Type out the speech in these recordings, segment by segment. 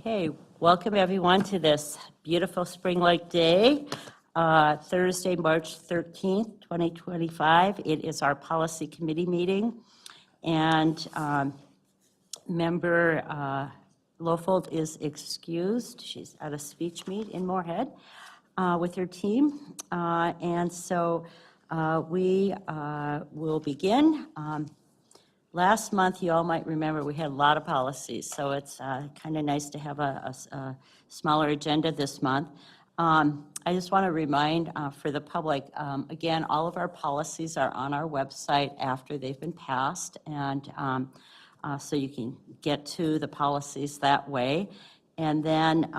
Okay, welcome everyone to this beautiful spring-like day, Thursday, March 13th, 2025. It is our policy committee meeting, and member Lofold is excused. She's at a speech meet in Moorhead with her team, and so we will begin. Last month, you all might remember, we had a lot of policies, so it's kind of nice to have a smaller agenda this month. I just want to remind for the public, again, all of our policies are on our website after they've been passed, and so you can get to the policies that way. And then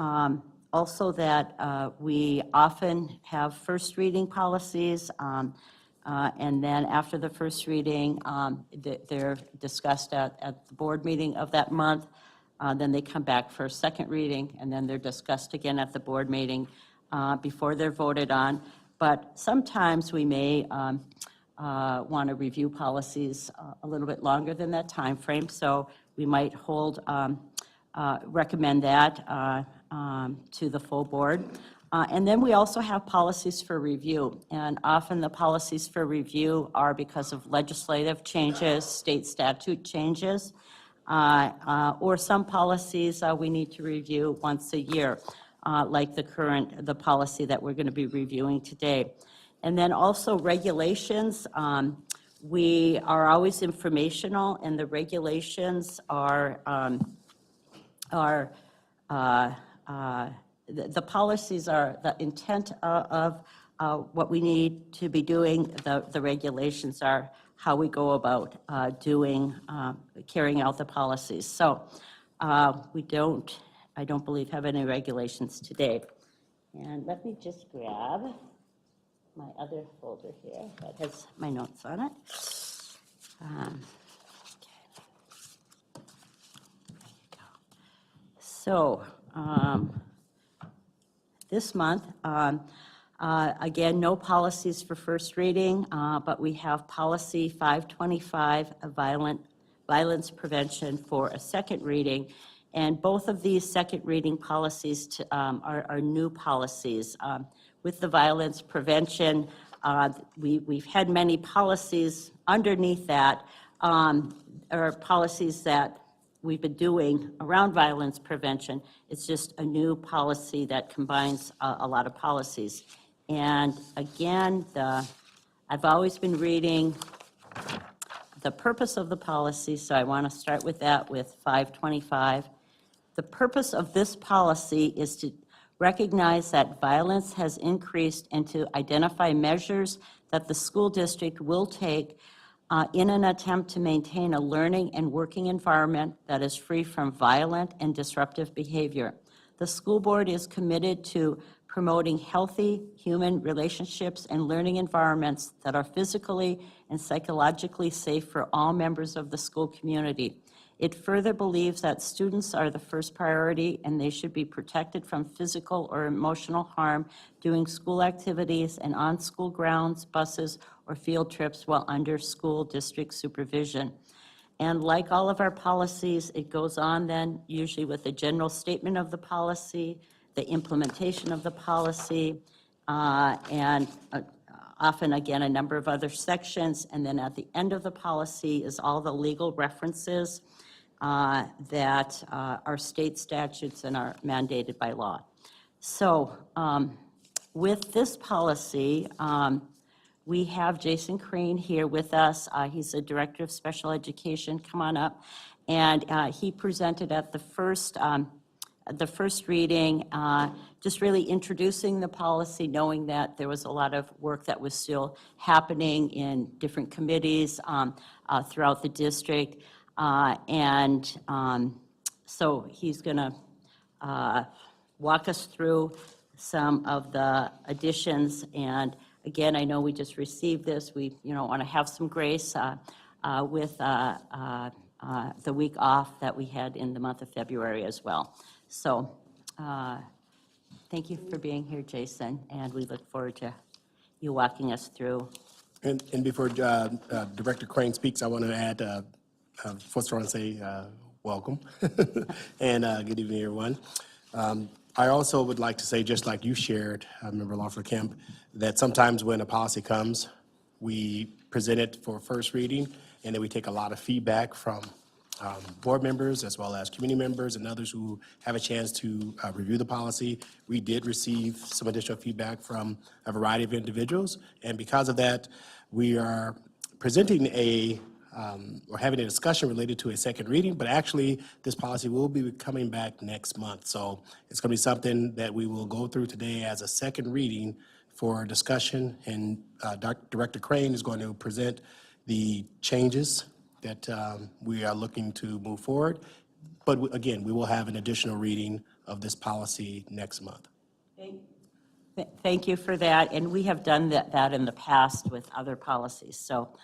also that we often have first reading policies, and then after the first reading, they're discussed at the board meeting of that month. Then they come back for a second reading, and then they're discussed again at the board meeting before they're voted on. But sometimes we may want to review policies a little bit longer than that time frame, so we might recommend that to the full board. And then we also have policies for review, and often the policies for review are because of legislative changes, state statute changes, or some policies we need to review once a year, like the policy that we're going to be reviewing today. And then also regulations. We are always informational, and the regulations are the policies are the intent of what we need to be doing. The regulations are how we go about carrying out the policies. So I don't believe, have any regulations today. And let me just grab my other folder here that has my notes on it. Okay. There you go. So, this month, again, no policies for first reading, but we have policy 525, violence prevention, for a second reading. And both of these second reading policies are new policies. With the violence prevention, we've had many policies underneath that, or policies that we've been doing around violence prevention. It's just a new policy that combines a lot of policies. And again, I've always been reading the purpose of the policy, so I want to start with that with 525. The purpose of this policy is to recognize that violence has increased and to identify measures that the school district will take in an attempt to maintain a learning and working environment that is free from violent and disruptive behavior. The school board is committed to promoting healthy human relationships and learning environments that are physically and psychologically safe for all members of the school community. It further believes that students are the first priority and they should be protected from physical or emotional harm doing school activities and on school grounds, buses, or field trips while under school district supervision. And like all of our policies, it goes on then usually with the general statement of the policy, the implementation of the policy, and often, again, a number of other sections. And then at the end of the policy is all the legal references that are state statutes and are mandated by law. So with this policy, we have Jason Crane here with us. He's the Director of Special Education. Come on up. And he presented at the first reading, just really introducing the policy, knowing that there was a lot of work that was still happening in different committees throughout the district. So he's going to walk us through some of the additions. And again, I know we just received this. We want to have some grace with the week off that we had in the month of February as well. So thank you for being here, Jason, and we look forward to you walking us through. And before Director Crane speaks, I want to add, first I want to say welcome. And good evening, everyone. I also would like to say, just like you shared, Member Lawford Kemp, that sometimes when a policy comes, we present it for first reading, and then we take a lot of feedback from board members as well as community members and others who have a chance to review the policy. We did receive some additional feedback from a variety of individuals, and because of that, we are presenting or having a discussion related to a second reading, but actually, this policy will be coming back next month. So it's going to be something that we will go through today as a second reading for discussion, and Director Crane is going to present the changes that we are looking to move forward. But again, we will have an additional reading of this policy next month. Thank you for that, and we have done that in the past with other policies. So,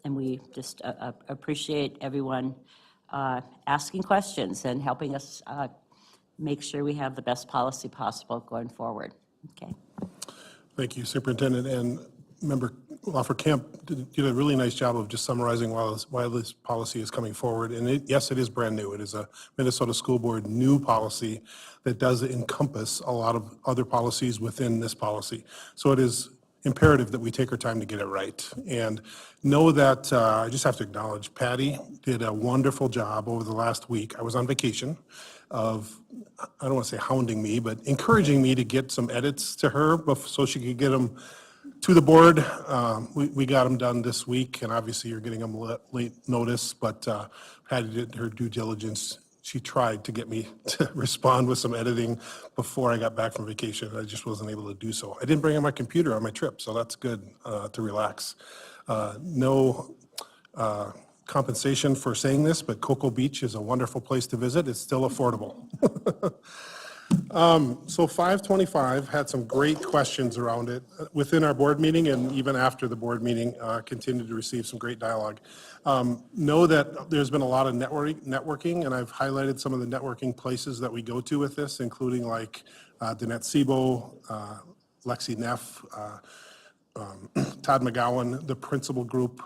and we just appreciate everyone asking questions and helping us make sure we have the best policy possible going forward. Okay. Thank you, Superintendent. And Member Lawford Kemp did a really nice job of just summarizing why this policy is coming forward. And yes, it is brand new. It is a Minnesota School Board new policy that does encompass a lot of other policies within this policy. So it is imperative that we take our time to get it right. And know that I just have to acknowledge Patty did a wonderful job over the last week. I was on vacation of, I don't want to say hounding me, but encouraging me to get some edits to her so she could get them to the board. We got them done this week, and obviously you're getting them late notice, but Patty did her due diligence. She tried to get me to respond with some editing before I got back from vacation. I just wasn't able to do so. I didn't bring in my computer on my trip, so that's good to relax. No compensation for saying this, but Cocoa Beach is a wonderful place to visit. It's still affordable. So 525 had some great questions around it within our board meeting, and even after the board meeting, continued to receive some great dialogue. Know that there's been a lot of networking, and I've highlighted some of the networking places that we go to with this, including like Danette Sebo, Lexi Neff, Todd McGowan, the principal group.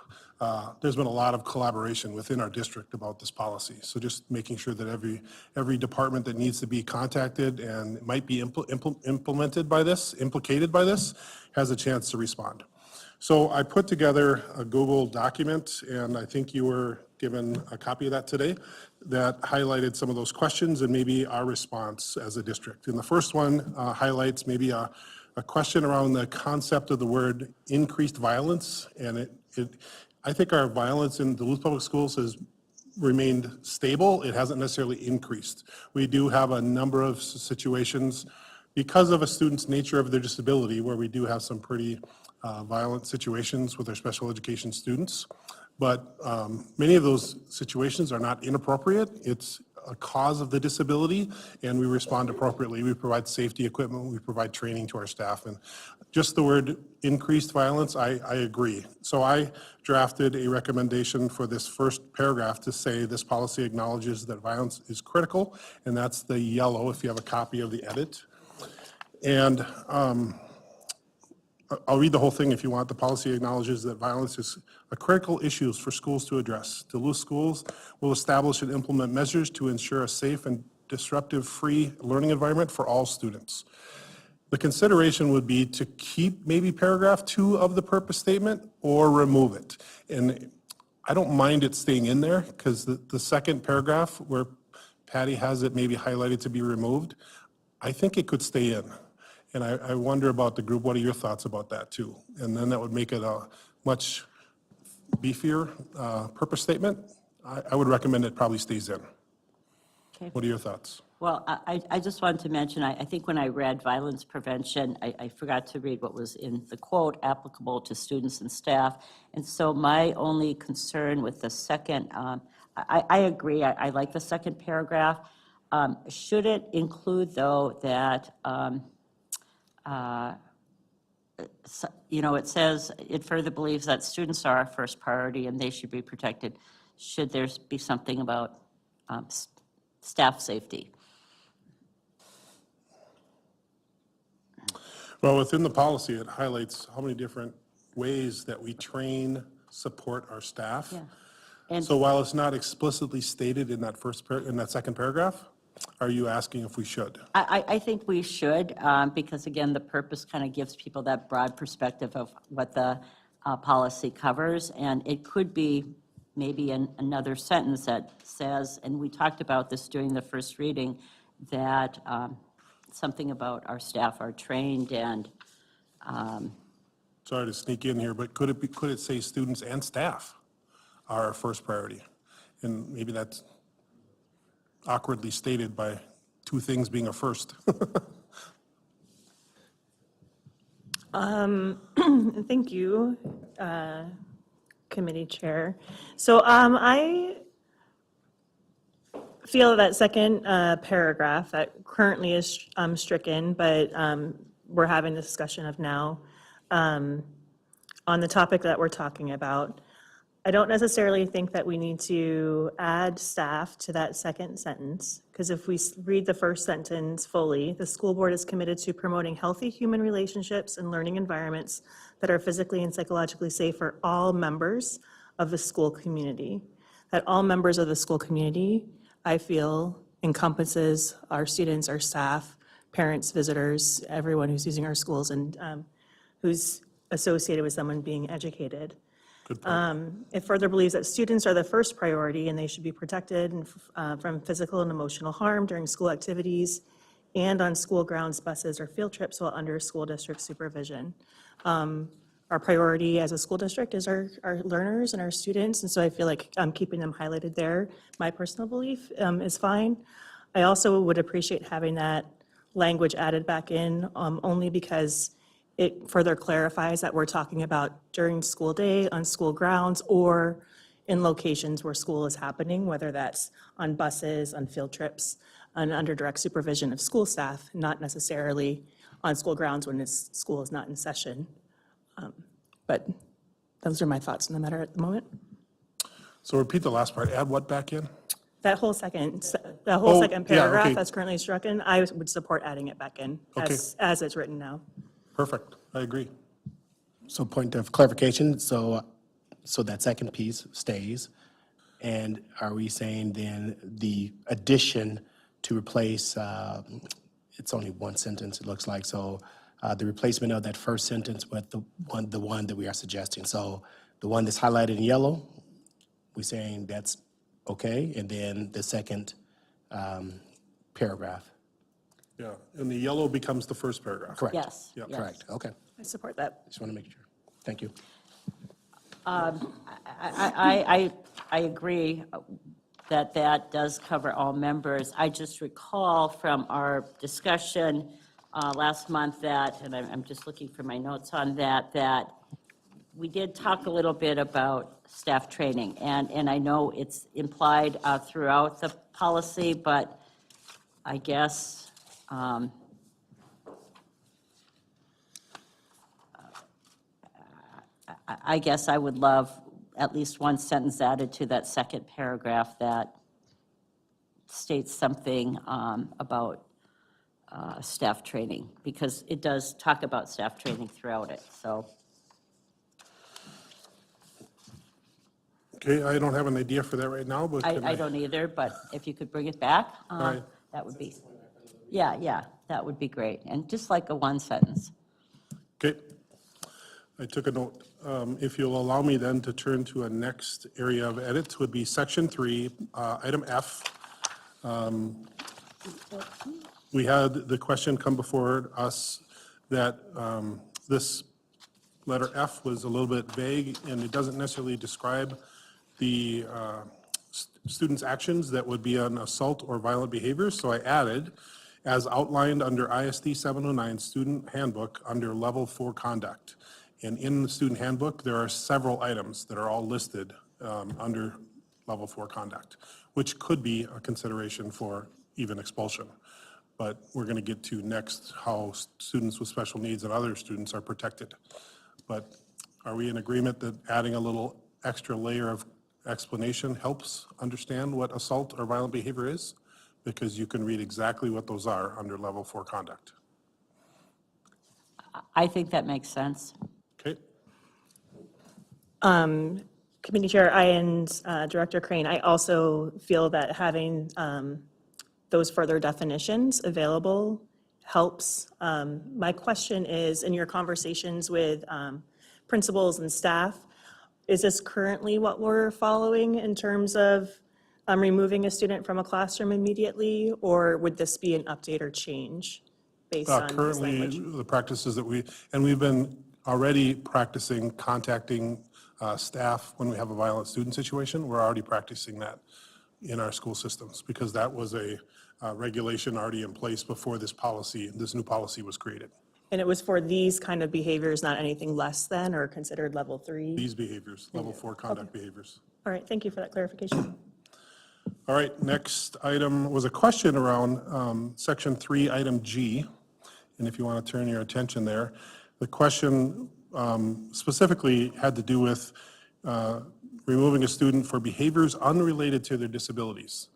There's been a lot of collaboration within our district about this policy. So just making sure that every department that needs to be contacted and might be implicated by this, has a chance to respond. So I put together a Google document, and I think you were given a copy of that today, that highlighted some of those questions and maybe our response as a district. And the first one highlights maybe a question around the concept of the word increased violence. And I think our violence in Duluth Public Schools has remained stable. It hasn't necessarily increased. We do have a number of situations because of a student's nature of their disability where we do have some pretty violent situations with our special education students. But many of those situations are not inappropriate. It's a cause of the disability, and we respond appropriately. We provide safety equipment, we provide training to our staff, and just the word increased violence, I agree. So I drafted a recommendation for this first paragraph to say this policy acknowledges that violence is critical, and that's the yellow if you have a copy of the edit. And I'll read the whole thing if you want. The policy acknowledges that violence is a critical issue for schools to address. Duluth schools will establish and implement measures to ensure a safe and disruptive-free learning environment for all students. The consideration would be to keep maybe paragraph 2 of the purpose statement or remove it. And I don't mind it staying in there because the second paragraph where Patty has it maybe highlighted to be removed, I think it could stay in. And I wonder about the group, what are your thoughts about that too? And then that would make it a much beefier purpose statement. I would recommend it probably stays in. Okay. What are your thoughts? Well, I just wanted to mention, I think when I read violence prevention, I forgot to read what was in the quote, applicable to students and staff. And so my only concern with the second, I agree, I like the second paragraph. Should it include, though, that, it says, it further believes that students are our first priority and they should be protected. Should there be something about staff safety? Well, within the policy, it highlights how many different ways that we train, support our staff. Yeah. And So while it's not explicitly stated in that in that second paragraph, are you asking if we should? I think we should, because again, the purpose kind of gives people that broad perspective of what the policy covers. And it could be maybe another sentence that says, and we talked about this during the first reading, that something about our staff are trained and, Sorry to sneak in here, but could it say students and staff are our first priority? And maybe that's awkwardly stated by two things being a first. Thank you, Committee Chair. So I feel that second paragraph that currently is stricken, but we're having the discussion of now, on the topic that we're talking about. I don't necessarily think that we need to add staff to that second sentence, because if we read the first sentence fully, the school board is committed to promoting healthy human relationships and learning environments that are physically and psychologically safe for all members of the school community. That all members of the school community, I feel, encompasses our students, our staff, parents, visitors, everyone who's using our schools and who's associated with someone being educated. It further believes that students are the first priority and they should be protected from physical and emotional harm during school activities and on school grounds, buses, or field trips while under school district supervision. Our priority as a school district is our learners and our students, and so I feel like keeping them highlighted there, my personal belief, is fine. I also would appreciate having that language added back in, only because it further clarifies that we're talking about during school day, on school grounds, or in locations where school is happening, whether that's on buses, on field trips, and under direct supervision of school staff, not necessarily on school grounds when school is not in session. But those are my thoughts on the matter at the moment. So repeat the last part, add what back in? That whole second Oh, second yeah, paragraph okay. that's currently stricken, I would support adding it back in as it's written now. Perfect, I agree. So point of clarification, so that second piece stays. And are we saying then the addition to replace, it's only one sentence, it looks like, so the replacement of that first sentence with the one that we are suggesting. So the one that's highlighted in yellow, we're saying that's okay, and then the second paragraph. Yeah, and the yellow becomes the first paragraph. Correct. yes. Yep. yes. Correct, okay. I support that. Just want to make sure. Thank you. I agree that that does cover all members. I just recall from our discussion last month that, and I'm just looking for my notes on that, that we did talk a little bit about staff training. And I know it's implied throughout the policy, but I guess I guess I would love at least one sentence added to that second paragraph that states something about staff training, because it does talk about staff training throughout it, so. Okay, I don't have an idea for that right now, but can I don't either, but if you could bring it back, right. that would be, yeah, that would be great. And just like a one sentence. Okay, I took a note. If you'll allow me then to turn to a next area of edits would be section 3, item F. We had the question come before us that this letter F was a little bit vague and it doesn't necessarily describe the students' actions that would be an assault or violent behavior. So I added, as outlined under ISD 709 Student Handbook under Level 4 Conduct. And in the student handbook, there are several items that are all listed under Level 4 Conduct, which could be a consideration for even expulsion. But we're going to get to next how students with special needs and other students are protected. But are we in agreement that adding a little extra layer of explanation helps understand what assault or violent behavior is? Because you can read exactly what those are under Level 4 Conduct. I think that makes sense. Okay? Can Committee Chair, I and Director Crane, I also feel that having those further definitions available helps. My question is, in your conversations with principals and staff, is this currently what we're following in terms of removing a student from a classroom immediately, or would this be an update or change based on this Currently, language? the practices that we've been already practicing contacting staff when we have a violent student situation. We're already practicing that in our school systems because that was a regulation already in place before this new policy was created. And it was for these kind of behaviors, not anything less than or considered level 3? These behaviors, level 4 conduct behaviors. All right, thank you for that clarification. All right, next item was a question around section 3, item G. And if you want to turn your attention there, the question specifically had to do with removing a student for behaviors unrelated to their disabilities.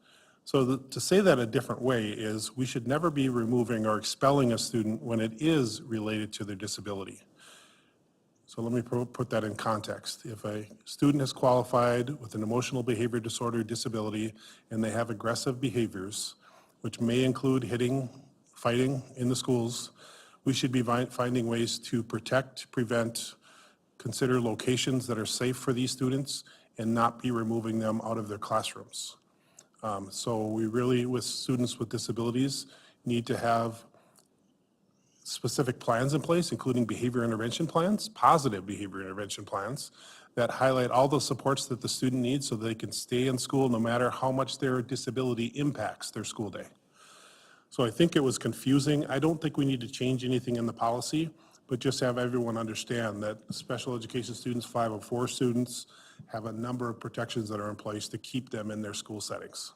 So to say that a different way is we should never be removing or expelling a student when it is related to their disability. So let me put that in context. If a student is qualified with an emotional behavior disorder disability and they have aggressive behaviors, which may include hitting, fighting in the schools, we should be finding ways to protect, prevent, consider locations that are safe for these students and not be removing them out of their classrooms. So we really, with students with disabilities, need to have specific plans in place, including behavior intervention plans, positive behavior intervention plans, that highlight all the supports that the student needs so they can stay in school no matter how much their disability impacts their school day. So I think it was confusing. I don't think we need to change anything in the policy, but just have everyone understand that special education students, 504 students, have a number of protections that are in place to keep them in their school settings.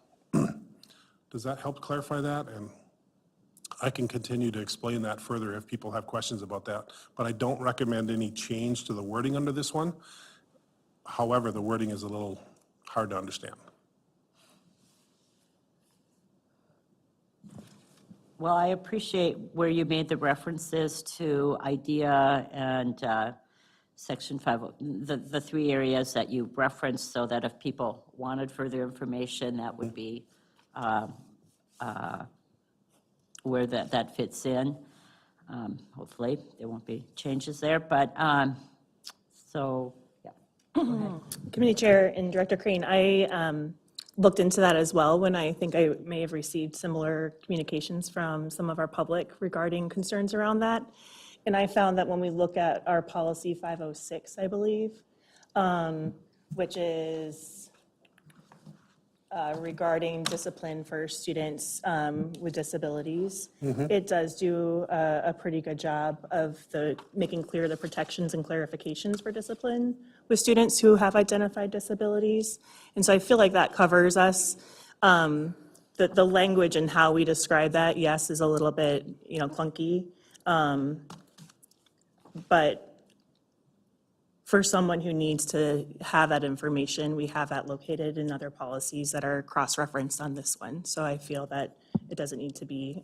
Does that help clarify that? And I can continue to explain that further if people have questions about that, but I don't recommend any change to the wording under this one. However, the wording is a little hard to understand. Well, I appreciate where you made the references to IDEA and Section 5, the three areas that you referenced, so that if people wanted further information, that would be where that fits in. Hopefully, there won't be changes there, but so, yeah. Committee Chair and Director Crane, I looked into that as well when I think I may have received similar communications from some of our public regarding concerns around that. And I found that when we look at our policy 506, I believe, which is regarding discipline for students with disabilities, it does do a pretty good job of making clear the protections and clarifications for discipline with students who have identified disabilities. And so I feel like that covers us. The language and how we describe that, yes, is a little bit, clunky. But for someone who needs to have that information, we have that located in other policies that are cross-referenced on this one. So I feel that it doesn't need to be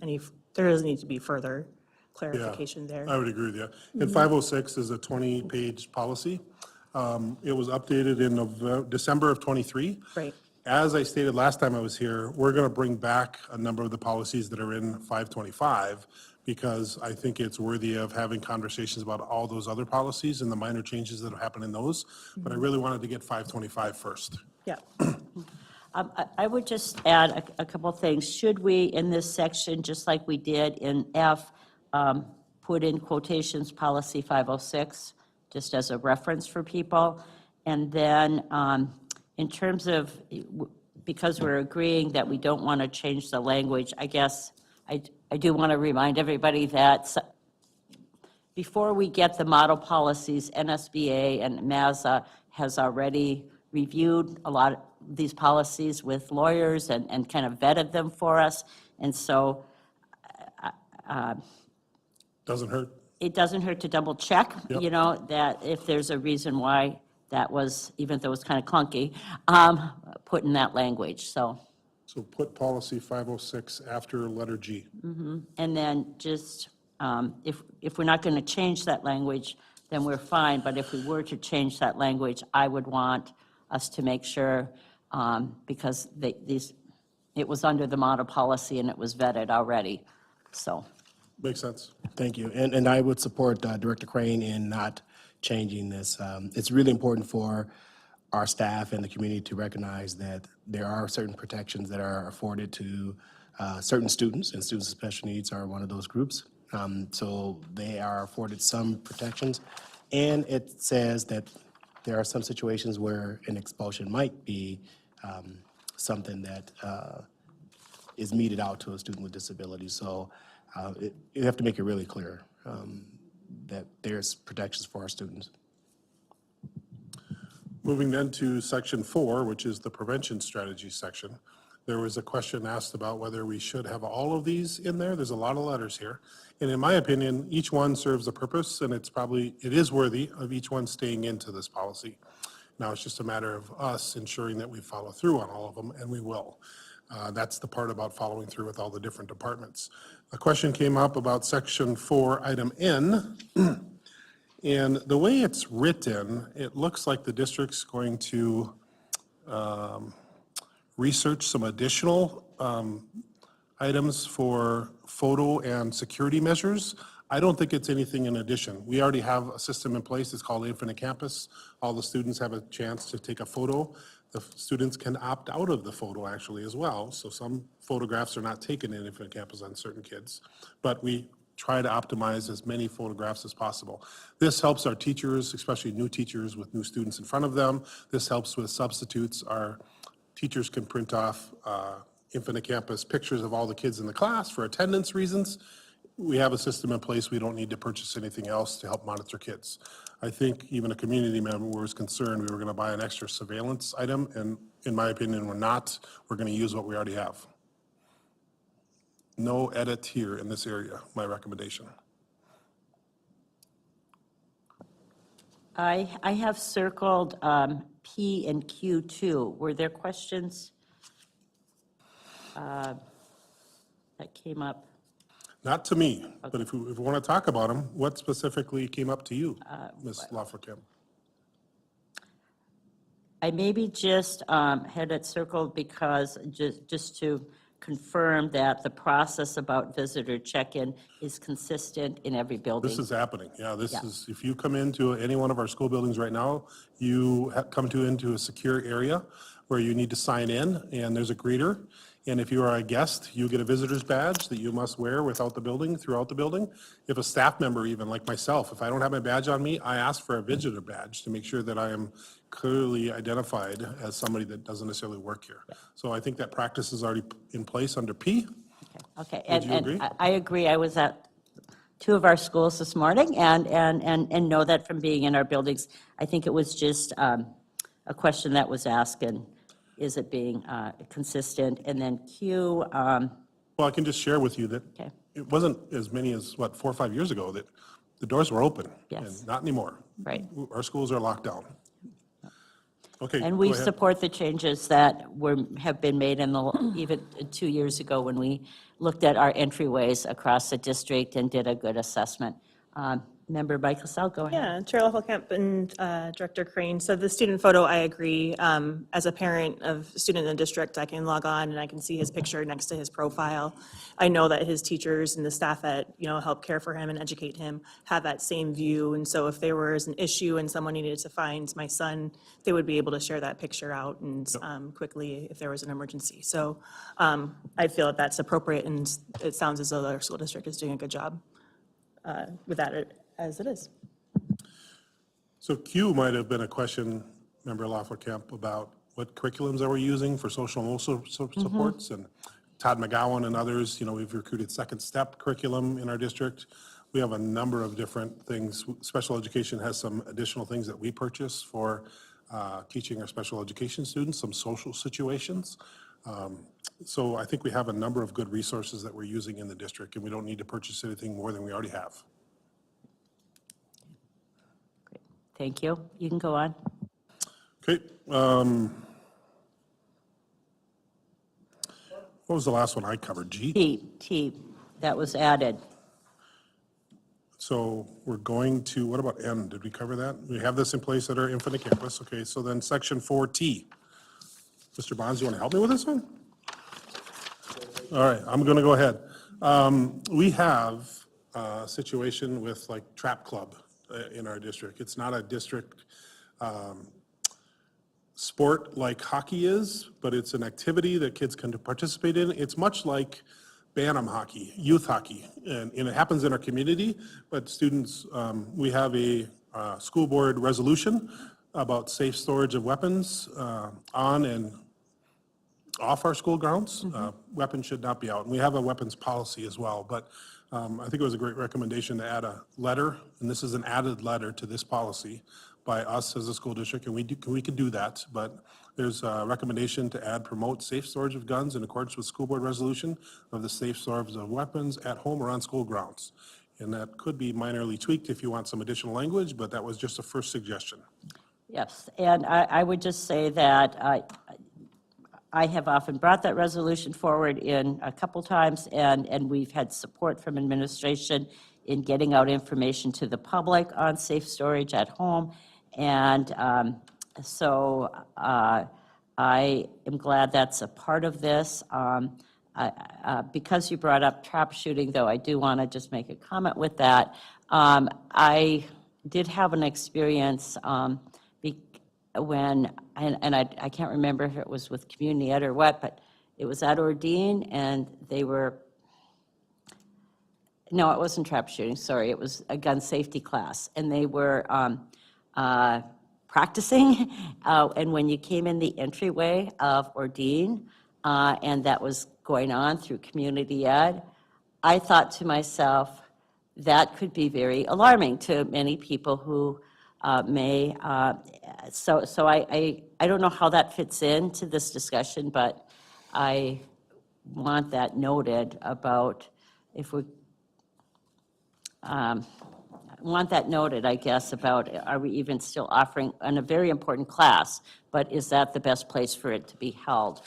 there doesn't need to be further clarification there. I would agree with you. And 506 is a 20-page policy. It was updated in December of '23. Right. As I stated last time I was here, we're going to bring back a number of the policies that are in 525 because I think it's worthy of having conversations about all those other policies and the minor changes that have happened in those. But I really wanted to get 525 first. Yeah. I would just add a couple of things. Should we, in this section, just like we did in F, put in quotations policy 506, just as a reference for people? And then in terms of, because we're agreeing that we don't want to change the language, I guess I do want to remind everybody that before we get the model policies, NSBA and MASA has already reviewed a lot of these policies with lawyers and kind of vetted them for us. And so Doesn't hurt. it doesn't hurt to double check, Yep. that if there's a reason why that was, even though it was kind of clunky, put in that language, so. So put policy 506 after letter G. And then just, if we're not going to change that language, then we're fine, but if we were to change that language, I would want us to make sure, because it was under the model policy and it was vetted already, so. Makes sense. Thank you. And I would support Director Crane in not changing this. It's really important for our staff and the community to recognize that there are certain protections that are afforded to certain students, and students with special needs are one of those groups. So they are afforded some protections. And it says that there are some situations where an expulsion might be something that is meted out to a student with disabilities. So you have to make it really clear that there's protections for our students. Moving then to section 4, which is the prevention strategy section. There was a question asked about whether we should have all of these in there. There's a lot of letters here. And in my opinion, each one serves a purpose, and it is worthy of each one staying into this policy. Now, it's just a matter of us ensuring that we follow through on all of them, and we will. That's the part about following through with all the different departments. A question came up about section 4, item N. And the way it's written, it looks like the district's going to research some additional items for photo and security measures. I don't think it's anything in addition. We already have a system in place. It's called Infinite Campus. All the students have a chance to take a photo. The students can opt out of the photo actually as well. So some photographs are not taken in Infinite Campus on certain kids. But we try to optimize as many photographs as possible. This helps our teachers, especially new teachers with new students in front of them. This helps with substitutes. Our teachers can print off Infinite Campus pictures of all the kids in the class for attendance reasons. We have a system in place. We don't need to purchase anything else to help monitor kids. I think even a community member was concerned we were going to buy an extra surveillance item, and in my opinion, we're not. We're going to use what we already have. No edit here in this area, my recommendation. I have circled P and Q too. Were there questions that came up? Not to me, but if we want to talk about them, what specifically came up to you, Ms. Lafferkamp? I maybe just had it circled because just to confirm that the process about visitor check-in is consistent in every building. This is happening, yeah, this Yeah. is, if you come into any one of our school buildings right now, you come into a secure area where you need to sign in, and there's a greeter. And if you are a guest, you get a visitor's badge that you must wear throughout the building. If a staff member, even like myself, if I don't have my badge on me, I ask for a visitor badge to make sure that I am clearly identified as somebody that doesn't necessarily work here. So I think that practice is already in place under P. Okay, Would you agree? and I agree. I was at two of our schools this morning and know that from being in our buildings. I think it was just a question that was asked, and is it being consistent? And then Q, Well, I can just share with you that Okay. it wasn't as many as, 4 or 5 years ago that the doors were open. Yes. And not anymore. Right. Our schools are locked down. Okay, and go we ahead. support the changes that have been made even 2 years ago when we looked at our entryways across the district and did a good assessment. Member Michael, go ahead. Yeah, Chair Laffelkamp and Director Crane. So the student photo, I agree. As a parent of a student in the district, I can log on and I can see his picture next to his profile. I know that his teachers and the staff that, help care for him and educate him have that same view. And so if there was an issue and someone needed to find my son, they would be able to share that picture out and quickly if there was an emergency. So I feel that that's appropriate, and it sounds as though our school district is doing a good job with that as it is. So Q might have been a question, Member Lafferkamp, about what curriculums are we using for social emotional supports, and Todd McGowan and others, we've recruited Second Step curriculum in our district. We have a number of different things. Special education has some additional things that we purchase for teaching our special education students, some social situations. So I think we have a number of good resources that we're using in the district, and we don't need to purchase anything more than we already have. Thank you. You can go on. Okay. What was the last one I covered? G? T, that was added. So we're going to, what about N? Did we cover that? We have this in place at our Infinite Campus. Okay, so then section 4T. Mr. Bonds, you want to help me with this one? All right, I'm going to go ahead. We have a situation with like Trap Club in our district. It's not a district sport like hockey is, but it's an activity that kids can participate in. It's much like Bantam hockey, youth hockey, and it happens in our community, but students, we have a school board resolution about safe storage of weapons on and off our school grounds. Weapons should not be out. And we have a weapons policy as well, but I think it was a great recommendation to add a letter, and this is an added letter to this policy by us as a school district, and we could do that, but there's a recommendation to add promote safe storage of guns in accordance with school board resolution of the safe storage of weapons at home or on school grounds. And that could be minorly tweaked if you want some additional language, but that was just a first suggestion. Yes, and I would just say that I have often brought that resolution forward in a couple times, and we've had support from administration in getting out information to the public on safe storage at home. And so I am glad that's a part of this. Because you brought up trap shooting, though, I do want to just make a comment with that. I did have an experience when, and I can't remember if it was with community ed or what, but it was at Ordine, and they were, no, it wasn't trap shooting, sorry, it was a gun safety class, and they were practicing, and when you came in the entryway of Ordine, and that was going on through community ed, I thought to myself, that could be very alarming to many people who may, so I don't know how that fits into this discussion, but I want that noted about if we, want that noted, I guess, about are we even still offering in a very important class, but is that the best place for it to be held?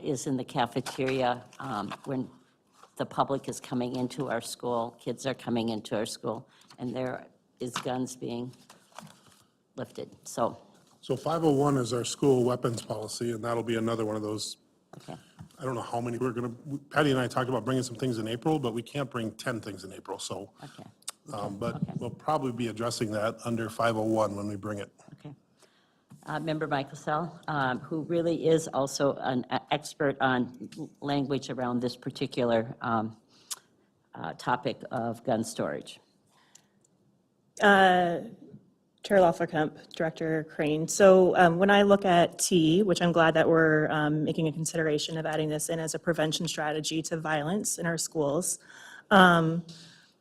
Is in the cafeteria when the public is coming into our school, kids are coming into our school, and there is guns being lifted, so. So 501 is our school weapons policy, and that'll be another one of those. Okay. I don't know how many we're gonna, Patty and I talked about bringing some things in April, but we can't bring 10 things in April, so. Okay. But we'll probably be addressing that under 501 when we bring it. Okay. Member Michaelsell, who really is also an expert on language around this particular topic of gun storage. Chair Lawler-Kemp, Director Crane. So when I look at T, which I'm glad that we're making a consideration of adding this in as a prevention strategy to violence in our schools,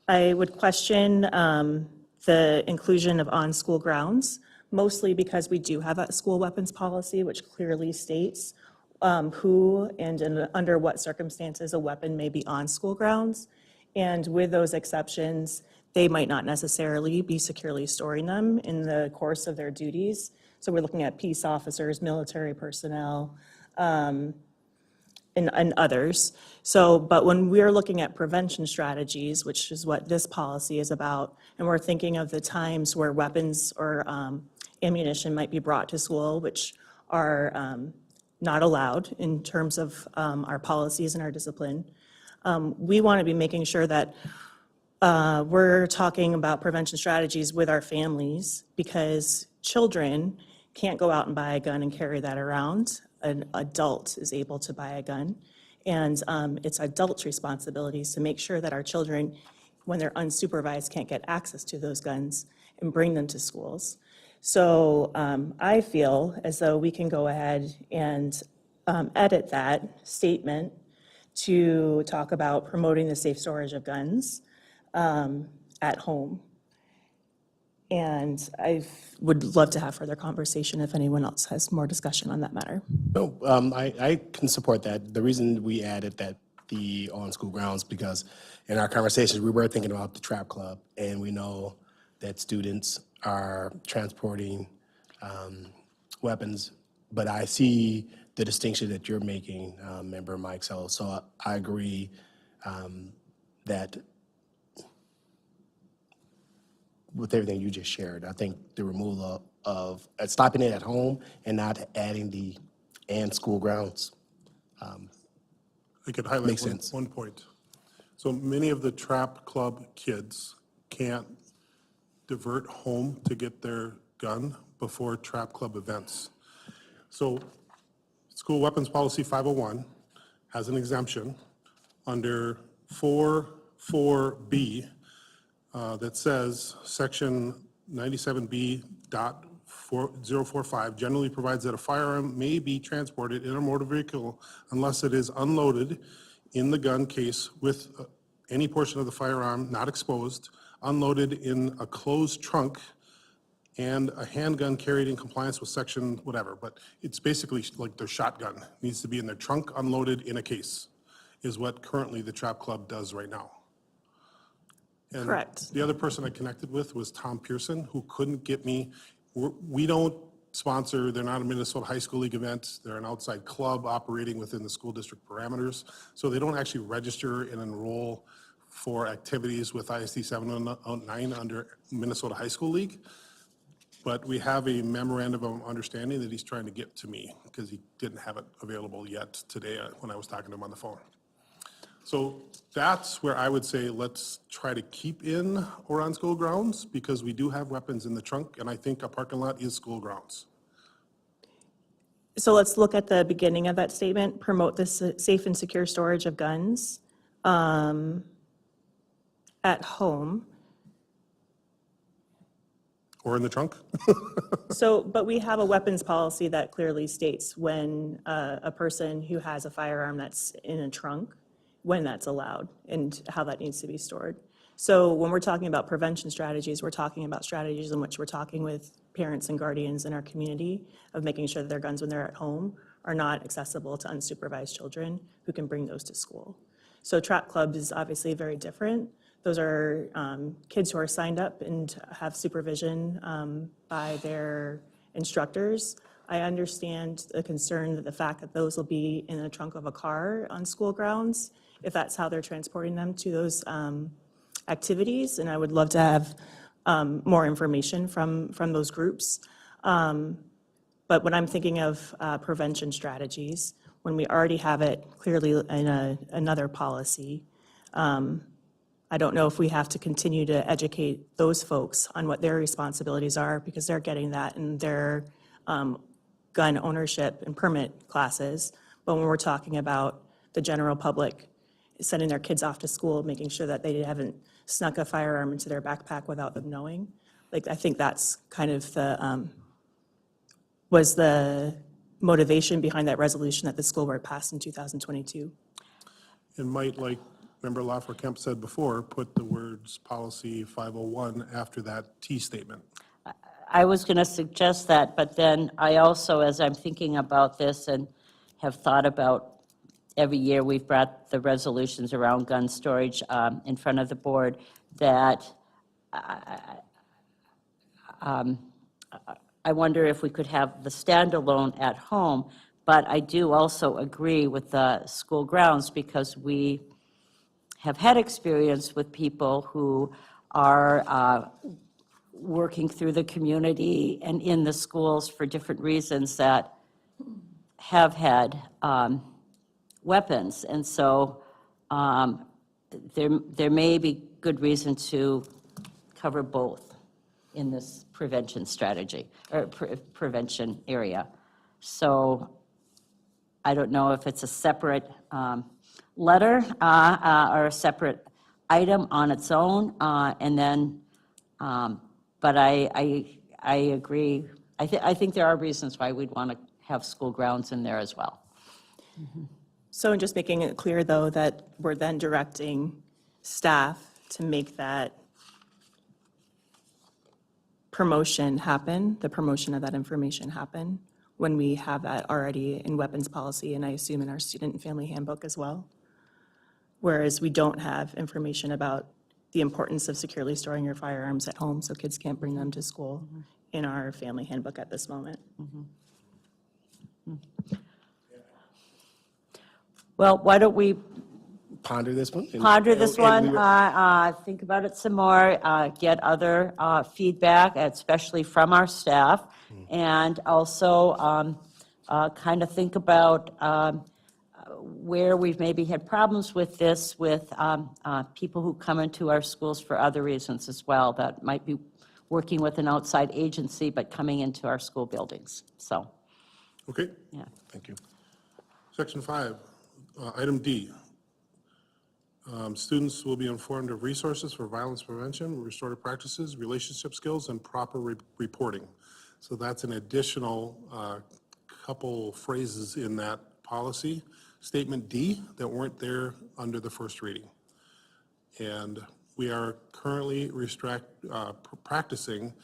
I would question the inclusion of on school grounds, mostly because we do have a school weapons policy, which clearly states who and under what circumstances a weapon may be on school grounds. And with those exceptions, they might not necessarily be securely storing them in the course of their duties. So we're looking at peace officers, military personnel, and others. So, but when we're looking at prevention strategies, which is what this policy is about, and we're thinking of the times where weapons or ammunition might be brought to school, which are not allowed in terms of our policies and our discipline, we want to be making sure that we're talking about prevention strategies with our families, because children can't go out and buy a gun and carry that around. An adult is able to buy a gun, and it's adults' responsibilities to make sure that our children, when they're unsupervised, can't get access to those guns and bring them to schools. So I feel as though we can go ahead and edit that statement to talk about promoting the safe storage of guns at home. And I would love to have further conversation if anyone else has more discussion on that matter. No, I can support that. The reason we added that the on-school grounds, because in our conversations, we were thinking about the trap club, and we know that students are transporting weapons, but I see the distinction that you're making, Member Mike, so I agree that with everything you just shared. I think the removal of stopping it at home and not adding the and school grounds. I could highlight Makes sense. one point. So many of the trap club kids can't divert home to get their gun before trap club events. So School Weapons Policy 501 has an exemption under 44B that says Section 97B.045 generally provides that a firearm may be transported in a motor vehicle unless it is unloaded in the gun case with any portion of the firearm not exposed, unloaded in a closed trunk, and a handgun carried in compliance with section whatever. But it's basically like their shotgun. Needs to be in their trunk, unloaded in a case, is what currently the Trap Club does right now. And Correct. the other person I connected with was Tom Pearson, who couldn't get me, we don't sponsor, they're not a Minnesota High School League event, they're an outside club operating within the school district parameters, so they don't actually register and enroll for activities with ISD 709 under Minnesota High School League. But we have a memorandum of understanding that he's trying to get to me because he didn't have it available yet today when I was talking to him on the phone. So that's where I would say let's try to keep in or on school grounds because we do have weapons in the trunk and I think a parking lot is school grounds. So let's look at the beginning of that statement, promote the safe and secure storage of guns at home. Or in the trunk? So, but we have a weapons policy that clearly states when a person who has a firearm that's in a trunk, when that's allowed and how that needs to be stored. So when we're talking about prevention strategies, we're talking about strategies in which we're talking with parents and guardians in our community of making sure that their guns when they're at home are not accessible to unsupervised children who can bring those to school. So Trap Club is obviously very different. Those are kids who are signed up and have supervision by their instructors. I understand the concern that the fact that those will be in the trunk of a car on school grounds, if that's how they're transporting them to those activities, and I would love to have more information from those groups. But when I'm thinking of prevention strategies, when we already have it clearly in another policy, I don't know if we have to continue to educate those folks on what their responsibilities are because they're getting that in their gun ownership and permit classes. But when we're talking about the general public sending their kids off to school, making sure that they haven't snuck a firearm into their backpack without them knowing, like I think that's kind of the, was the motivation behind that resolution that the school board passed in 2022. And might, like Member Lafleur-Kemp said before, put the words policy 501 after that T statement. I was going to suggest that, but then I also, as I'm thinking about this and have thought about every year we've brought the resolutions around gun storage in front of the board, that I wonder if we could have the standalone at home, but I do also agree with the school grounds because we have had experience with people who are working through the community and in the schools for different reasons that have had weapons. And so there may be good reason to cover both in this prevention strategy, or prevention area. So I don't know if it's a separate letter or a separate item on its own, and then, but I agree. I think there are reasons why we'd want to have school grounds in there as well. So in just making it clear, though, that we're then directing staff to make that promotion happen, the promotion of that information happen, when we have that already in weapons policy, and I assume in our student and family handbook as well. Whereas we don't have information about the importance of securely storing your firearms at home so kids can't bring them to school in our family handbook at this moment. Well, why don't we ponder this one. Ponder this and one, we will- think about it some more, get other feedback, especially from our staff, and also kind of think about where we've maybe had problems with this with people who come into our schools for other reasons as well, that might be working with an outside agency but coming into our school buildings. So, Okay, yeah. Thank you. section 5, item D. Students will be informed of resources for violence prevention, restorative practices, relationship skills, and proper reporting. So that's an additional couple phrases in that policy. Statement D that weren't there under the first reading. And we are currently practicing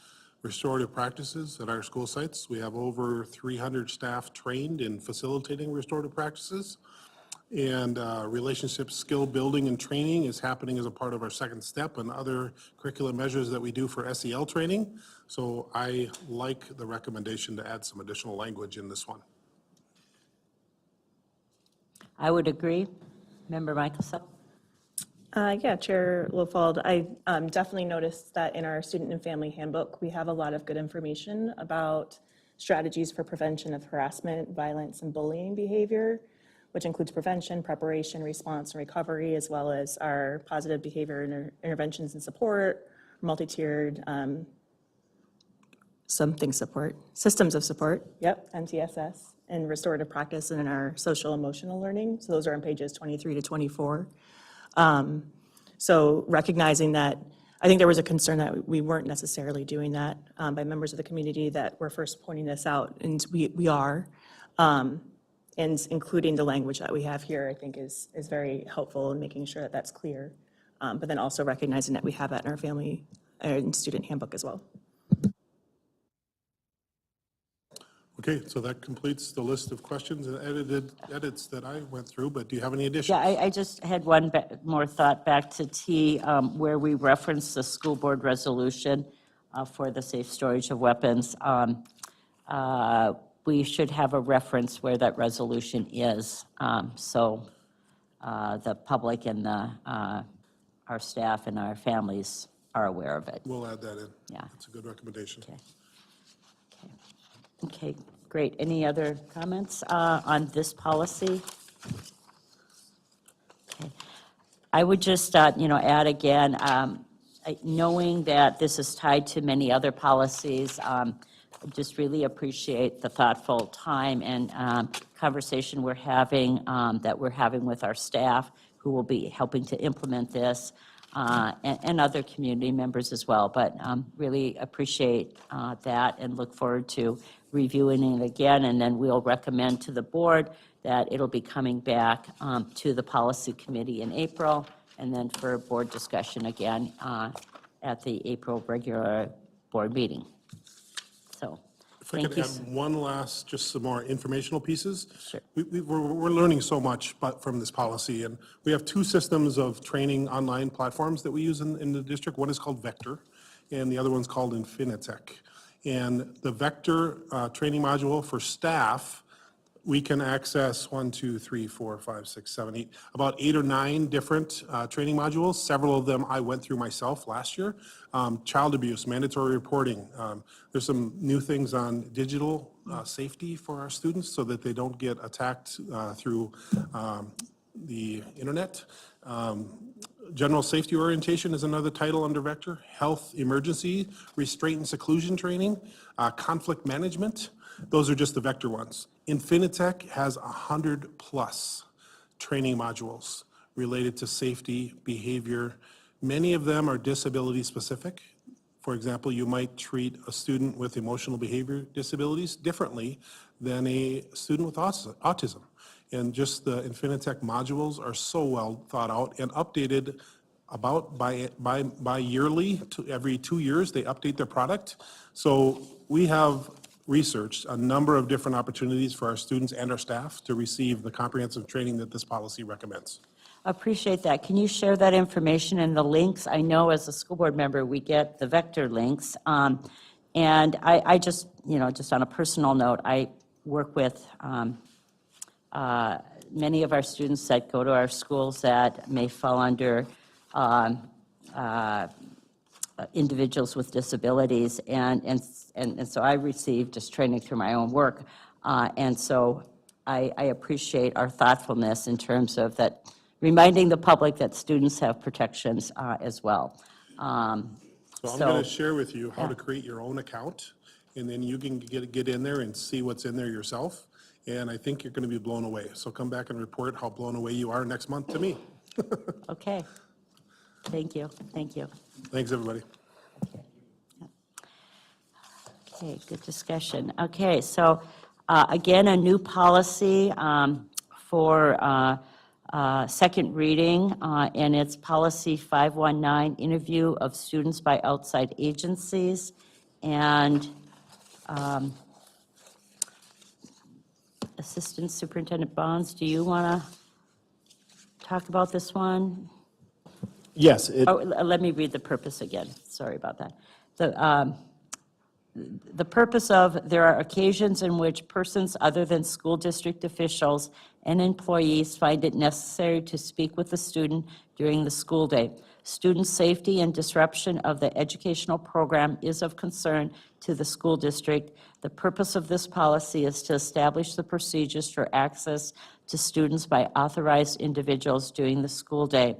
restorative practices at our school sites. We have over 300 staff trained in facilitating restorative practices. And relationship skill building and training is happening as a part of our second step and other curriculum measures that we do for SEL training. So I like the recommendation to add some additional language in this one. I would agree. Member Michelson? Yeah, Chair Lofald, I definitely noticed that in our student and family handbook, we have a lot of good information about strategies for prevention of harassment, violence, and bullying behavior, which includes prevention, preparation, response, and recovery, as well as our positive behavior interventions and support, multi-tiered systems of support, MTSS, and restorative practice, and in our social emotional learning. So those are on pages 23 to 24. So recognizing that, I think there was a concern that we weren't necessarily doing that by members of the community that were first pointing this out, and we are. And including the language that we have here, I think is very helpful in making sure that that's clear. But then also recognizing that we have that in our family and student handbook as well. Okay, so that completes the list of questions and edits that I went through, but do you have any additions? Yeah, I just had one more thought back to T, where we referenced the school board resolution for the safe storage of weapons. We should have a reference where that resolution is, so the public and our staff and our families are aware of it. We'll add that in. Yeah. That's a good recommendation. Okay, great. Any other comments on this policy? Okay. I would just, add again, knowing that this is tied to many other policies, I just really appreciate the thoughtful time and conversation we're having, with our staff who will be helping to implement this, and other community members as well. But really appreciate that and look forward to reviewing it again. And then we'll recommend to the board that it'll be coming back to the policy committee in April, and then for board discussion again at the April regular board meeting. So, If I thank could you. add one last, just some more informational pieces. Sure. We're learning so much from this policy, and we have two systems of training online platforms that we use in the district. One is called Vector, and the other one's called Infinitec. And the Vector training module for staff, we can access 1, 2, 3, 4, 5, 6, 7, 8, about 8 or 9 different training modules. Several of them I went through myself last year. Child abuse, mandatory reporting. There's some new things on digital safety for our students so that they don't get attacked through the internet. General safety orientation is another title under Vector. Health emergency, restraint and seclusion training, conflict management. Those are just the Vector ones. Infinitec has 100+ training modules related to safety, behavior. Many of them are disability specific. For example, you might treat a student with emotional behavior disabilities differently than a student with autism. And just the Infinitec modules are so well thought out and updated about by yearly. Every 2 years, they update their product. So we have researched a number of different opportunities for our students and our staff to receive the comprehensive training that this policy recommends. Appreciate that. Can you share that information and the links? I know as a school board member, we get the Vector links. And I just, just on a personal note, I work with many of our students that go to our schools that may fall under individuals with disabilities, and so I received just training through my own work, and so I appreciate our thoughtfulness in terms of that, reminding the public that students have protections as well. So I'm going to share with you how yeah. to create your own account, and then you can get in there and see what's in there yourself, and I think you're going to be blown away. So come back and report how blown away you are next month to me. Okay. Thank you, thank you. Thanks, everybody. Okay, good discussion. Okay, so again, a new policy for second reading, and it's policy 519, interview of students by outside agencies. And Assistant Superintendent Bonds, do you want to talk about this one? Yes, Oh, let me read the purpose again. Sorry about that. The purpose of, there are occasions in which persons other than school district officials and employees find it necessary to speak with the student during the school day. Student safety and disruption of the educational program is of concern to the school district. The purpose of this policy is to establish the procedures for access to students by authorized individuals during the school day.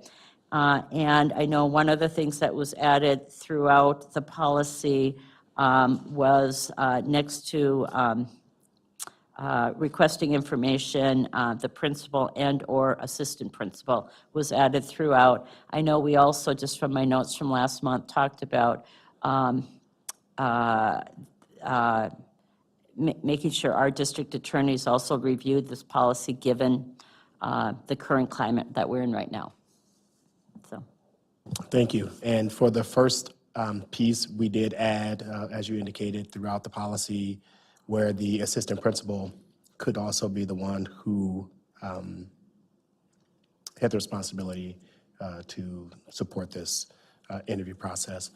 And I know one of the things that was added throughout the policy was next to requesting information, the principal and/or assistant principal was added throughout. I know we also, just from my notes from last month, talked about making sure our district attorneys also reviewed this policy, given the current climate that we're in right now. So, thank you. And for the first piece, we did add, as you indicated, throughout the policy, where the assistant principal could also be the one who had the responsibility to support this interview process.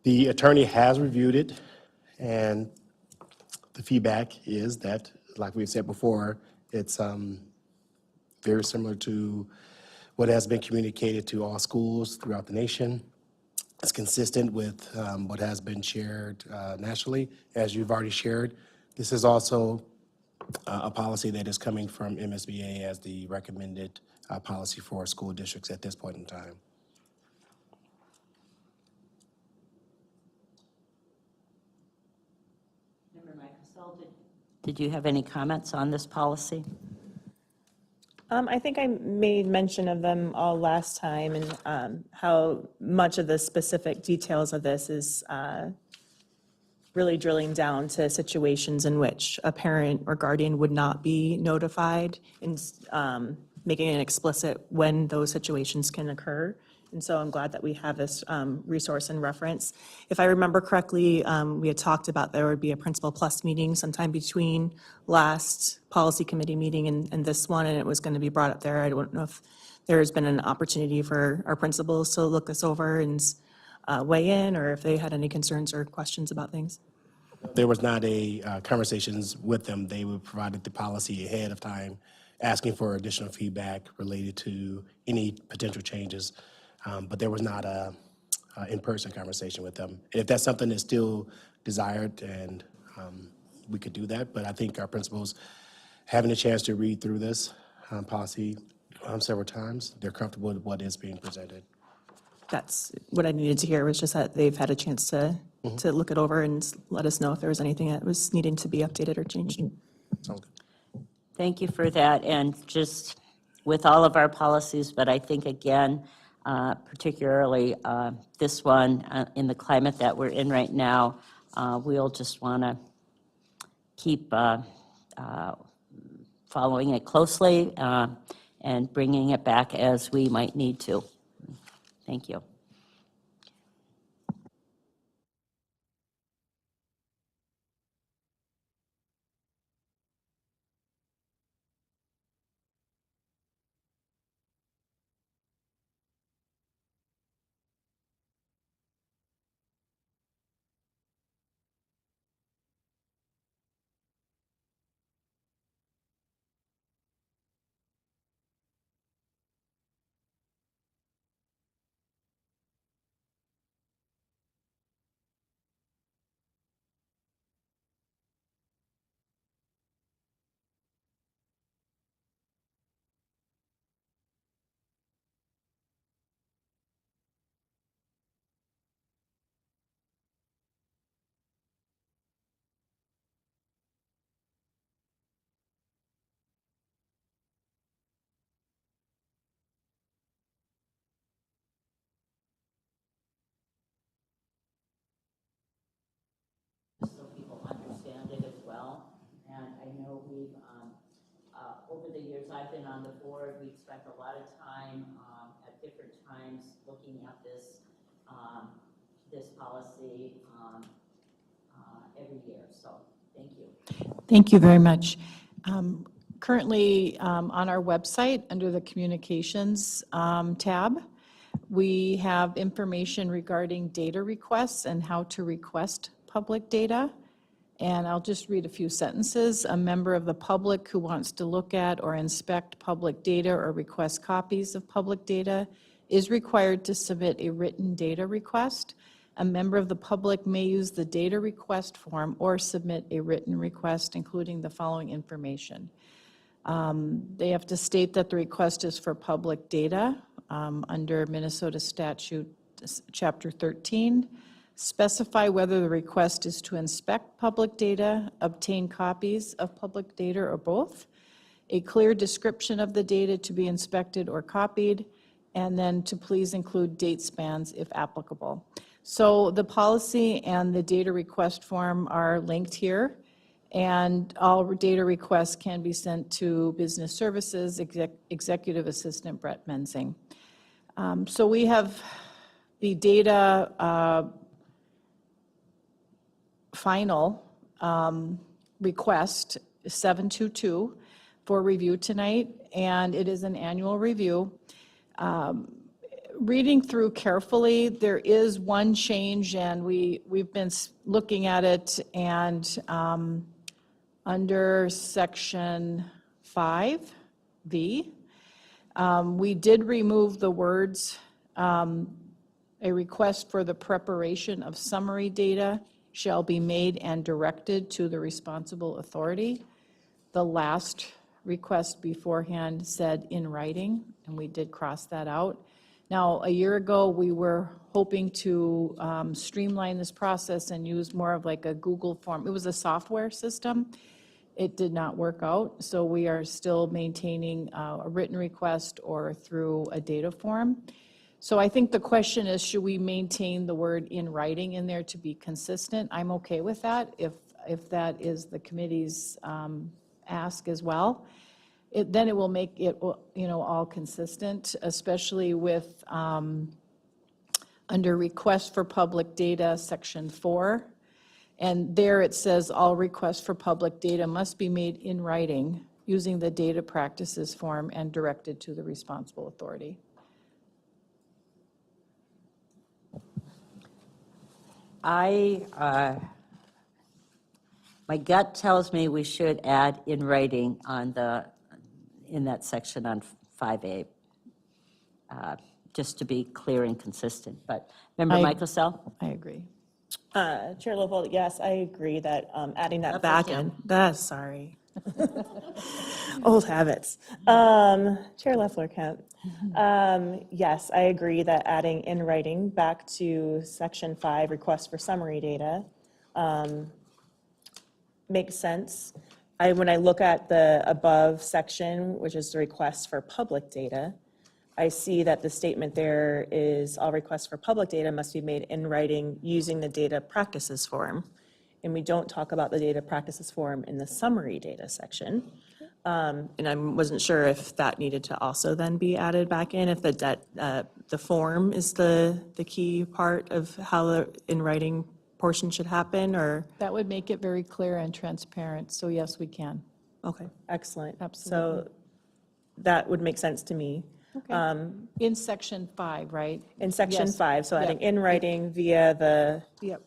The attorney has reviewed it, and the feedback is that, like we've said before, it's very similar to what has been communicated to all schools throughout the nation. It's consistent with what has been shared nationally, as you've already shared. This is also a policy that is coming from MSBA as the recommended policy for school districts at this point in time. did you have any comments on this policy? I think I made mention of them all last time, and how much of the specific details of this is really drilling down to situations in which a parent or guardian would not be notified, and making it explicit when those situations can occur. And so I'm glad that we have this resource and reference. If I remember correctly, we had talked about there would be a Principal Plus meeting sometime between last policy committee meeting and this one, and it was going to be brought up there. I don't know if there's been an opportunity for our principals to look this over and weigh in, or if they had any concerns or questions about things. There was not a conversations with them. They were provided the policy ahead of time, asking for additional feedback related to any potential changes. But there was not a in-person conversation with them. If that's something that's still desired, and we could do that, but I think our principals, having a chance to read through this policy several times, they're comfortable with what is being presented. That's what I needed to hear, was just that they've had a chance to look it over and let us know if there was anything that was needing to be updated or changed. Sounds good. Thank you for that, and just with all of our policies, but I think, again, particularly this one, in the climate that we're in right now, we'll just want to keep following it closely and bringing it back as we might need to. Thank you. I've been on the board, we've spent a lot of time at different times looking at this policy every year, so thank you. Thank you very much. Currently, on our website, under the Communications tab, we have information regarding data requests and how to request public data. And I'll just read a few sentences. A member of the public who wants to look at or inspect public data or request copies of public data is required to submit a written data request. A member of the public may use the data request form or submit a written request, including the following information. They have to state that the request is for public data under Minnesota Statute, Chapter 13. Specify whether the request is to inspect public data, obtain copies of public data, or both. A clear description of the data to be inspected or copied, and then to please include date spans if applicable. So the policy and the data request form are linked here, and all data requests can be sent to Business Services Executive Assistant Brett Menzing. So we have the data final request 722 for review tonight, and it is an annual review. Reading through carefully, there is one change, and we've been looking at it, and under section 5V, we did remove the words, a request for the preparation of summary data shall be made and directed to the responsible authority. The last request beforehand said in writing, and we did cross that out. Now, a year ago, we were hoping to streamline this process and use more of like a Google form. It was a software system. It did not work out, so we are still maintaining a written request or through a data form. So I think the question is, should we maintain the word in writing in there to be consistent? I'm okay with that if that is the committee's ask as well. Then it will make it, all consistent, especially with under request for public data, section 4. And there it says all requests for public data must be made in writing using the data practices form and directed to the responsible authority. My gut tells me we should add in writing in that section on 5A, just to be clear and consistent. But Member Michael Sell? I agree. Chair Leopold, yes, I agree that adding that Up back again. in, sorry. Old habits. Chair Leffler Kemp. Yes, I agree that adding in writing back to section 5, request for summary data, makes sense. When I look at the above section, which is the request for public data, I see that the statement there is all requests for public data must be made in writing using the data practices form. And we don't talk about the data practices form in the summary data section. And I wasn't sure if that needed to also then be added back in, if the form is the key part of how the in writing portion should happen, or? That would make it very clear and transparent, so yes, we can. Okay, excellent. Absolutely. So that would make sense to me. In section 5, right? In section Yes. 5, so adding Yep. in writing via the Yep,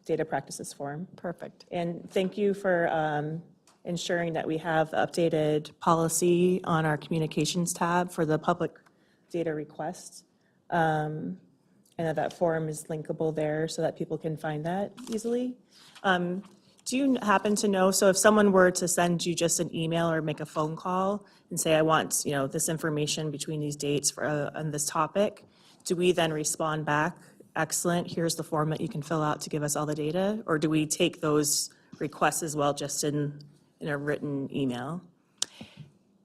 data practices form. perfect. And thank you for ensuring that we have the updated policy on our communications tab for the public data requests. And that form is linkable there so that people can find that easily. Do you happen to know, so if someone were to send you just an email or make a phone call and say, I want, this information between these dates for, on this topic, do we then respond back, excellent, here's the form that you can fill out to give us all the data? Or do we take those requests as well, just in a written email?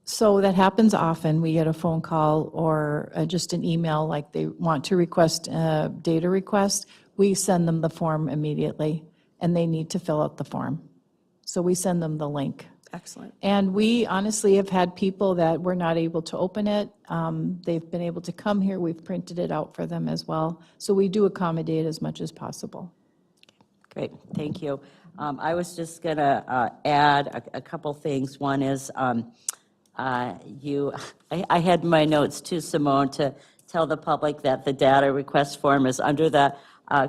So that happens often. We get a phone call or just an email, like they want to request a data request. We send them the form immediately, and they need to fill out the form. So we send them the link. Excellent. And we honestly have had people that were not able to open it. They've been able to come here. We've printed it out for them as well. So we do accommodate as much as possible. Great, thank you. I was just going to add a couple things. One is I had my notes too, Simone, to tell the public that the data request form is under the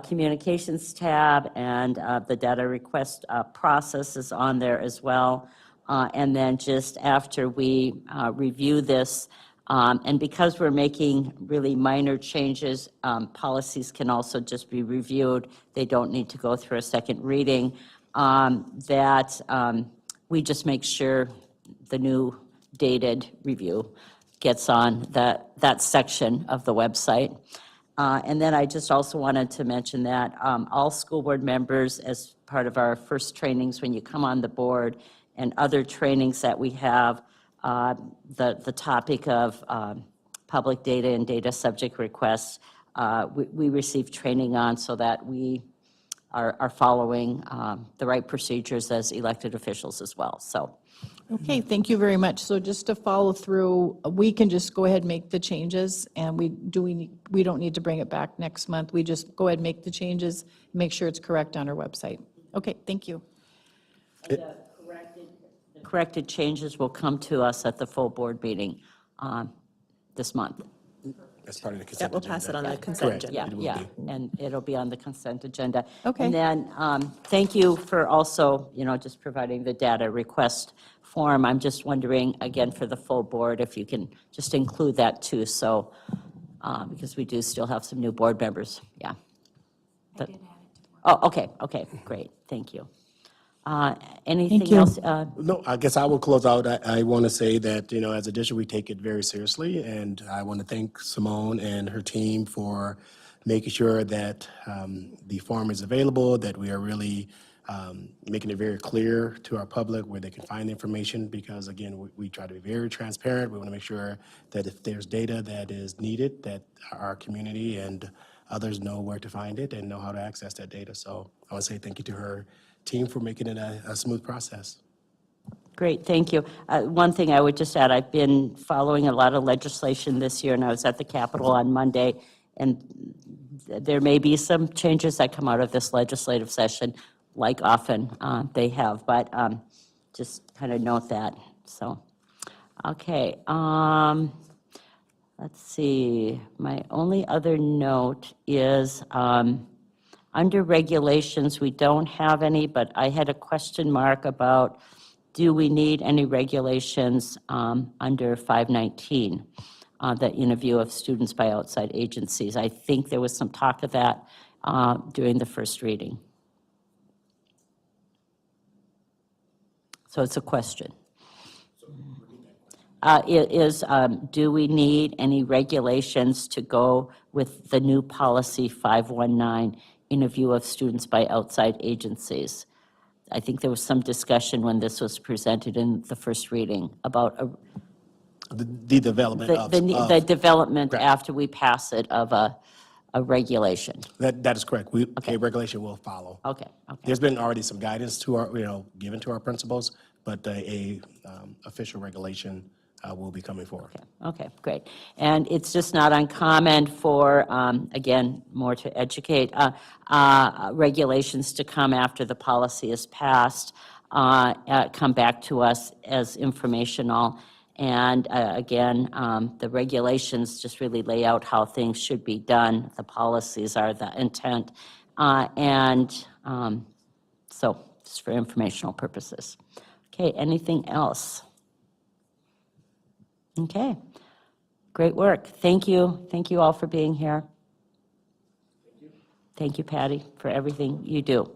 communications tab, and the data request process is on there as well. And then just after we review this, and because we're making really minor changes, policies can also just be reviewed. They don't need to go through a second reading. We just make sure the new dated review gets on that section of the website. And then I just also wanted to mention that all school board members, as part of our first trainings when you come on the board, and other trainings that we have, the topic of public data and data subject requests, we receive training on so that we are following the right procedures as elected officials as well. So, Okay, thank you very much. So just to follow through, we can just go ahead and make the changes, and we don't need to bring it back next month. We just go ahead and make the changes, make sure it's correct on our website. Okay, thank you. the corrected changes will come to us at the full board meeting this month. That's part of the Yeah, consent we'll agenda. pass it on the consent Correct. agenda. It will Yeah, be. and it'll be on the consent agenda. Okay. And then, thank you for also, just providing the data request form. I'm just wondering, again, for the full board, if you can just include that too, so, because we do still have some new board members, yeah. Oh, okay, great, thank you. Anything you. else? No, I guess I will close out. I want to say that, as a district, we take it very seriously, and I want to thank Simone and her team for making sure that the form is available, that we are really making it very clear to our public where they can find the information, because again, we try to be very transparent. We want to make sure that if there's data that is needed, that our community and others know where to find it and know how to access that data. So I want to say thank you to her team for making it a smooth process. Great, thank you. One thing I would just add, I've been following a lot of legislation this year, and I was at the Capitol on Monday, and there may be some changes that come out of this legislative session, like often they have, but just kind of note that, so. Okay, let's see, my only other note is, under regulations, we don't have any, but I had a question mark about, do we need any regulations under 519, the interview of students by outside agencies? I think there was some talk of that during the first reading. So it's a question. Do we need any regulations to go with the new policy 519, interview of students by outside agencies? I think there was some discussion when this was presented in the first reading about The development of. the development Correct. after we pass it of a regulation. That is correct. A regulation will follow. Okay. There's been already some guidance to our, given to our principals, but a official regulation will be coming forward. Okay, great. And it's just not uncommon for, again, more to educate, regulations to come after the policy is passed, come back to us as informational. And again, the regulations just really lay out how things should be done. The policies are the intent. So just for informational purposes. Okay, anything else? Okay, great work. Thank you. Thank you all for being here. Thank you, Patty, for everything you do.